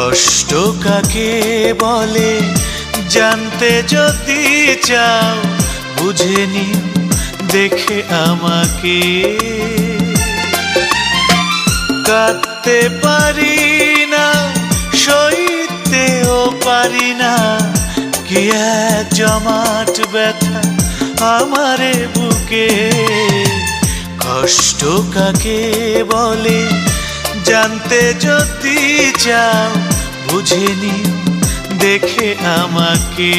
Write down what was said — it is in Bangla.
কষ্ট কাকে বলে জানতে যদি চাও, বুঝে নিও দেখে আমাকে। কাঁদতে পারি না, সইতেও পারি না, কি এক জমাট ব্যথা আমারে বুকে। কষ্ট কাকে বলে জানতে যদি চাও, বুঝে নিও দেখে আমাকে।